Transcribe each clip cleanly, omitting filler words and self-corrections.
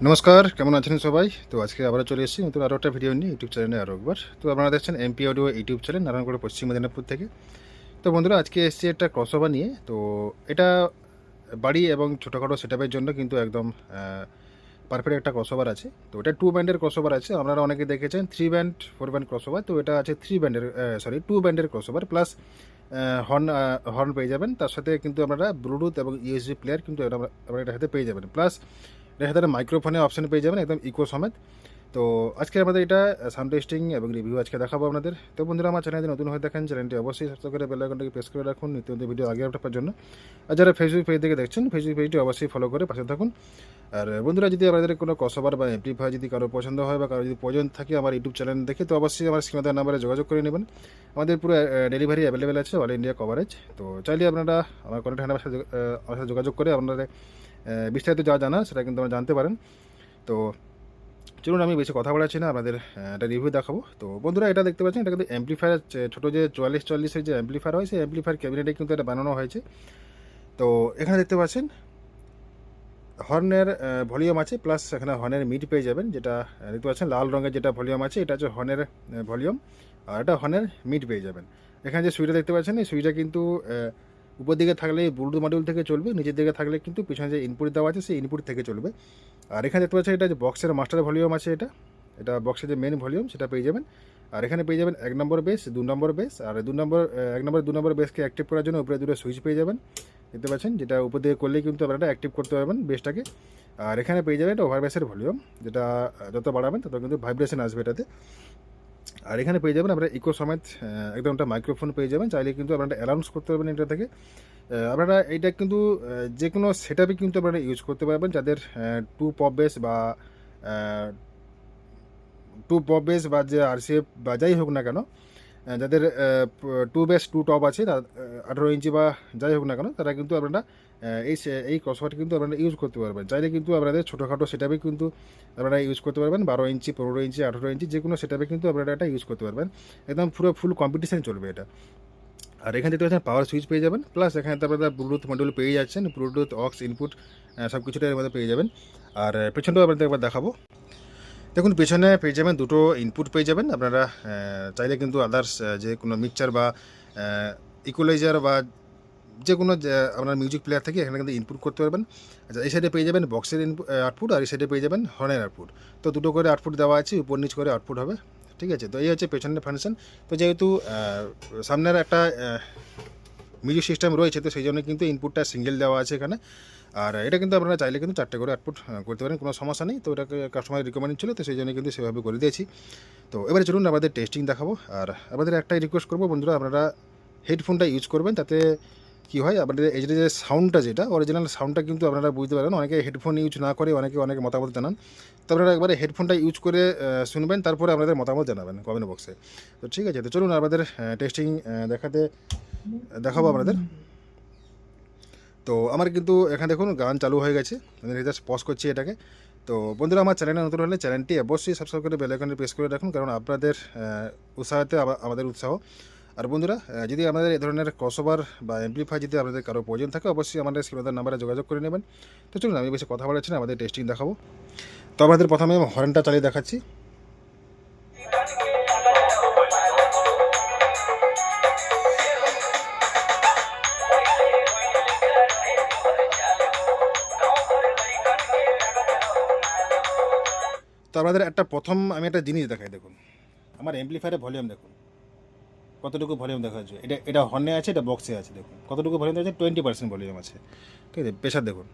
নমস্কার, কেমন আছেন সবাই? তো আজকে আবারও চলে এসেছি নতুন আরও একটা ভিডিও নিয়ে ইউটিউব চ্যানেলে আরও একবার। তো আপনারা দেখছেন MP audio YouTube channel, Narayangarh, পশ্চিম মেদিনীপুর থেকে। তো বন্ধুরা, আজকে এসেছি একটা ক্রসওভার নিয়ে। তো এটা বাড়ি এবং ছোটোখাটো সেটআপের জন্য কিন্তু একদম পারফেক্ট একটা ক্রসওভার আছে। তো এটা 2 ব্যান্ডের ক্রসওভার আছে। আপনারা অনেকে দেখেছেন 3 ব্যান্ড 4 ব্যান্ড ক্রসওভার। তো এটা আছে 3 ব্যান্ডের 2 ব্যান্ডের ক্রসওভার প্লাস হর্ন হর্ন পেয়ে যাবেন। তার সাথে কিন্তু আপনারা ব্লুটুথ এবং ইউএসবি প্লেয়ার কিন্তু আপনারা এটার সাথে পেয়ে যাবেন। প্লাস এটার সাথে মাইক্রোফোনের অপশান পেয়ে যাবেন একদম ইকো সমেত। তো আজকে আমাদের এটা সাউন্ড টেস্টিং এবং রিভিউ আজকে দেখাবো আপনাদের। তো বন্ধুরা, আমার চ্যানেলে নতুন হয়ে দেখেন, চ্যানেলটি অবশ্যই সাবস্ক্রাইব করে বেল আইকনটাকে প্রেস করে রাখুন নিত্য নতুন ভিডিও আগে আপলোড করার জন্য। আর যারা ফেসবুক পেজ থেকে দেখছেন, ফেসবুক পেজটি অবশ্যই ফলো করে পাশে থাকুন। আর বন্ধুরা, যদি আপনাদের কোনো ক্রসওভার বা অ্যাম্পলিফায়ার যদি কারো পছন্দ হয় বা কারো যদি প্রয়োজন থাকে আমার ইউটিউব চ্যানেল দেখে, তো অবশ্যই আমার স্ক্রিনে দেওয়া নাম্বারে যোগাযোগ করে নেবেন। আমাদের পুরো ডেলিভারি অ্যাভেলেবেল আছে, অল ইন্ডিয়া কভারেজ। তো চাইলে আপনারা আমার কন্ট্যাক্ট নাম্বারের সাথে যোগাযোগ করে আপনাদের বিস্তারিত যা জানা সেটা কিন্তু আমরা জানতে পারেন। তো চলুন, আমি বেশি কথা বলাচ্ছি না, আপনাদের একটা রিভিউ দেখাবো। তো বন্ধুরা, এটা দেখতে পাচ্ছেন, এটা কিন্তু অ্যাম্পলিফায়ার, ছোটো যে 4440 যে অ্যাম্পলিফায়ার হয়, সেই অ্যাম্পলিফায়ার ক্যাবিনেটে কিন্তু এটা বানানো হয়েছে। তো এখানে দেখতে পাচ্ছেন হর্নের ভলিউম আছে, প্লাস এখানে হর্নের মিড পেয়ে যাবেন। যেটা দেখতে পাচ্ছেন লাল রঙের যেটা ভলিউম আছে, এটা হচ্ছে হর্নের ভলিউম, আর এটা হর্নের মিড পেয়ে যাবেন। এখানে যে সুইচটা দেখতে পাচ্ছেন, এই সুইচটা কিন্তু উপর দিকে থাকলে ব্লুটুথ মডিউল থেকে চলবে, নিচের দিকে থাকলে কিন্তু পিছনে যে ইনপুট দেওয়া আছে সেই ইনপুট থেকে চলবে। আর এখানে দেখতে পাচ্ছেন এটা যে বক্সের মাস্টার ভলিউম আছে, এটা বক্সের যে মেন ভলিউম সেটা পেয়ে যাবেন। আর এখানে পেয়ে যাবেন 1 নম্বর বেস, 2 নম্বর বেস, আর 1 নম্বর 2 নম্বর বেসকে অ্যাক্টিভ করার জন্য উপরে দুটো সুইচ পেয়ে যাবেন। দেখতে পাচ্ছেন, যেটা উপর দিকে করলেই কিন্তু আপনারা অ্যাক্টিভ করতে পারবেন বেসটাকে। আর এখানে পেয়ে যাবেন এটা ওভার বেসের ভলিউম, যেটা যত বাড়াবেন তত কিন্তু ভাইব্রেশন আসবে এটাতে। আর এখানে পেয়ে যাবেন আপনারা ইকো সমেত একদম একটা মাইক্রোফোন পেয়ে যাবেন, চাইলে কিন্তু আপনারা অ্যানাউন্স করতে পারবেন এটা থেকে। আপনারা এইটা কিন্তু যে কোনো সেটআপে কিন্তু আপনারা ইউজ করতে পারবেন, যাদের 2 পপ বেস বা 2 পপ বেস বা যে আরসিএফ বা যাই হোক না কেন, যাদের 2 বেস 2 টপ আছে, 18 ইঞ্চি বা যাই হোক না কেন, তারা কিন্তু আপনারা এই ক্রসওভারটি কিন্তু আপনারা ইউজ করতে পারবেন। চাইলে কিন্তু আপনাদের ছোটোখাটো সেটআপে কিন্তু আপনারা ইউজ করতে পারবেন। 12 ইঞ্চি, 15 ইঞ্চি, 18 ইঞ্চি যে কোনো সেটআপে কিন্তু আপনারা এটা ইউজ করতে পারবেন। একদম পুরো ফুল কম্পিটিশন চলবে এটা। আর এখানে দেখতে পাচ্ছেন পাওয়ার সুইচ পেয়ে যাবেন, প্লাস এখানে তো আপনারা ব্লুটুথ মডিউল পেয়ে যাচ্ছেন, ব্লুটুথ অক্স ইনপুট সব কিছুটাই এর মধ্যে পেয়ে যাবেন। আর পেছনটাও আপনাদের একবার দেখাবো। দেখুন, পেছনে পেয়ে যাবেন দুটো ইনপুট পেয়ে যাবেন। আপনারা চাইলে কিন্তু আদার্স যে কোনো মিক্সচার বা ইকুয়ালাইজার বা যে কোনো আপনার মিউজিক প্লেয়ার থেকে এখানে কিন্তু ইনপুট করতে পারবেন। আচ্ছা, এই সাইডে পেয়ে যাবেন বক্সের আউটপুট, আর এই সাইডে পেয়ে যাবেন হর্নের আউটপুট। তো দুটো করে আউটপুট দেওয়া আছে, উপর নিচ করে আউটপুট হবে। ঠিক আছে, তো এই হচ্ছে পেছনের ফাংশন। তো যেহেতু সামনের একটা মিউজিক সিস্টেম রয়েছে, তো সেই জন্য কিন্তু ইনপুটটা সিঙ্গেল দেওয়া আছে এখানে। আর এটা কিন্তু আপনারা চাইলে কিন্তু 4টে করে আউটপুট করতে পারেন, কোনো সমস্যা নেই। তো এটাকে কাস্টমার রিকমেন্ড ছিল, তো সেই জন্য কিন্তু সেভাবে করে দিয়েছি। তো এবারে চলুন আমাদের টেস্টিং দেখাবো। আর আমাদের একটাই রিকোয়েস্ট করবো বন্ধুরা, আপনারা হেডফোনটা ইউজ করবেন, তাতে কী হয়, আপনাদের এই যে সাউন্ডটা, যেটা অরিজিনাল সাউন্ডটা কিন্তু আপনারা বুঝতে পারেন। অনেকে হেডফোন ইউজ না করে, অনেক মতামত জানান। তো আপনারা একবারে হেডফোনটা ইউজ করে শুনবেন, তারপরে আপনাদের মতামত জানাবেন কমেন্ট বক্সে। তো ঠিক আছে, তো চলুন আমাদের টেস্টিং দেখাবো আপনাদের। তো আমার কিন্তু এখানে দেখুন গান চালু হয়ে গেছে, আমি জাস্ট পজ করছি এটাকে। তো বন্ধুরা, আমার চ্যানেলে নতুন হলে চ্যানেলটি অবশ্যই সাবস্ক্রাইব করে বেল আইকনে প্রেস করে রাখুন, কারণ আপনাদের উৎসাহতে আমাদের উৎসাহ। আর বন্ধুরা, যদি আমাদের এই ধরনের ক্রসওভার বা অ্যাম্পলিফায়ার যদি আপনাদের কারো প্রয়োজন থাকে, অবশ্যই আমাদের স্ক্রিনের নাম্বারে যোগাযোগ করে নেবেন। তো চলুন, আমি বেশি কথা বলাচ্ছি না, আমাদের টেস্টিং দেখাবো। তো আমাদের প্রথমে হর্নটা চালিয়ে দেখাচ্ছি। তো আপনাদের আমি একটা জিনিস দেখাই, দেখুন আমার অ্যাম্পলিফায়ারের ভলিউম দেখুন কতটুকু ভলিউম দেখা যাচ্ছে। এটা হর্নে আছে, এটা বক্সে আছে, দেখুন কতটুকু ভলিউম আছে, 20% ভলিউম আছে। ঠিক আছে, প্রেশার দেখুন।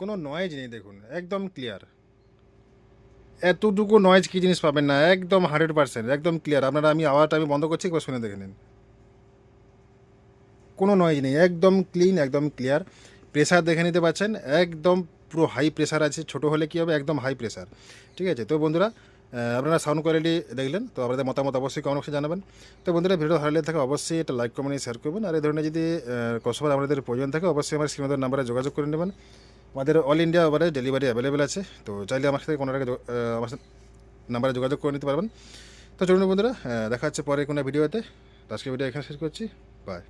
কোনো নয়েজ নেই, দেখুন একদম ক্লিয়ার। এতটুকু নয়েজ কী জিনিস পাবেন না, একদম 100% একদম ক্লিয়ার। আপনারা আমি আওয়াজটা আমি বন্ধ করছি, একবার শুনে দেখে নিন, কোনো নয়েজ নেই, একদম ক্লিন, একদম ক্লিয়ার। প্রেসার দেখে নিতে পারছেন, একদম পুরো হাই প্রেসার আছে। ছোট হলে কী হবে, একদম হাই প্রেসার। ঠিক আছে, তো বন্ধুরা আপনারা সাউন্ড কোয়ালিটি দেখলেন, তো আপনাদের মতামত অবশ্যই কমেন্ট বক্সে জানাবেন। তো বন্ধুরা ভিডিও ভালো লেগে থাকে অবশ্যই এটা লাইক কমেন্ট শেয়ার করবেন। আর এই ধরনের যদি ক্রসওভার আপনাদের প্রয়োজন থাকে অবশ্যই আমার স্ক্রিনের নাম্বারে যোগাযোগ করে নেবেন। আমাদের অল ইন্ডিয়া ওভারে ডেলিভারি অ্যাভেলেবেল আছে, তো চাইলে আমার সাথে কোনো টাকা আমার সাথে নাম্বারে যোগাযোগ করে নিতে পারবেন। তো চলুন বন্ধুরা, দেখা হচ্ছে পরে কোনো ভিডিওতে। আজকে ভিডিও এখানে শেষ করছি, বাই।